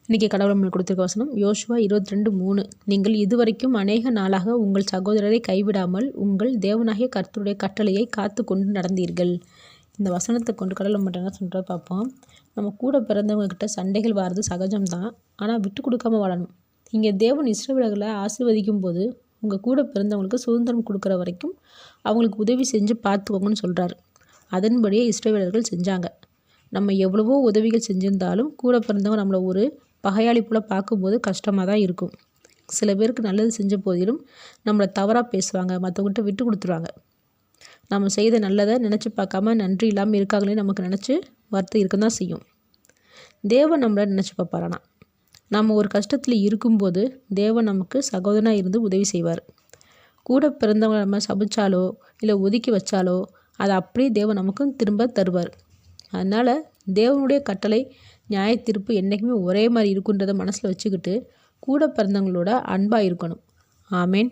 இன்றைக்கி கடவுள் நம்மளுக்கு கொடுத்துருக்க வசனம் யோசுவா 22:3. நீங்கள் இதுவரைக்கும் அநேக நாளாக உங்கள் சகோதரரை கைவிடாமல் உங்கள் தேவனாகிய கர்த்தருடைய கட்டளையை காத்து கொண்டு நடந்தீர்கள். இந்த வசனத்தை கொண்டு கடவுள் நம்மகிட்ட என்ன சொல்கிற பார்ப்போம். நம்ம கூட பிறந்தவங்கக்கிட்ட சண்டைகள் வர்றது சகஜம்தான், ஆனால் விட்டு கொடுக்காம வாழணும். இங்கே தேவன் இஸ்ரவேலர்களை ஆசீர்வதிக்கும் போது உங்கள் கூட பிறந்தவங்களுக்கு சுதந்திரம் கொடுக்குற வரைக்கும் அவங்களுக்கு உதவி செஞ்சு பார்த்துக்கோங்கன்னு சொல்கிறாரு. அதன்படியே இஸ்ரவேலர்கள் செஞ்சாங்க. நம்ம எவ்வளவோ உதவிகள் செஞ்சிருந்தாலும் கூட பிறந்தவங்க நம்மளை ஒரு பகையாளி போல் பார்க்கும்போது கஷ்டமாக தான் இருக்கும். சில பேருக்கு நல்லது செஞ்ச போதிலும் நம்மளை தவறாக பேசுவாங்க, மற்றவங்கள்ட்ட விட்டு கொடுத்துருவாங்க. நம்ம செய்த நல்லதை நினச்சி பார்க்காம நன்றி இல்லாமல் இருக்காங்களே நமக்கு நினச்சி வருத்தம் இருக்க தான் செய்யும். தேவன் நம்மளை நினச்சி பார்ப்பாரானா. நம்ம ஒரு கஷ்டத்தில் இருக்கும்போது தேவன் நமக்கு சகோதரனாக இருந்து உதவி செய்வார். கூட பிறந்தவங்க நம்ம சபிச்சாலோ இல்லை ஒதுக்கி வச்சாலோ அதை அப்படியே தேவன் நமக்கும் திரும்ப தருவார். அதனால் தேவனுடைய கட்டளை நியாய தீர்ப்பு என்றைக்குமே ஒரே மாதிரி இருக்குன்றதை மனசில் வச்சுக்கிட்டு கூட பிறந்தவங்களோட அன்பாக இருக்கணும். ஆமேன்.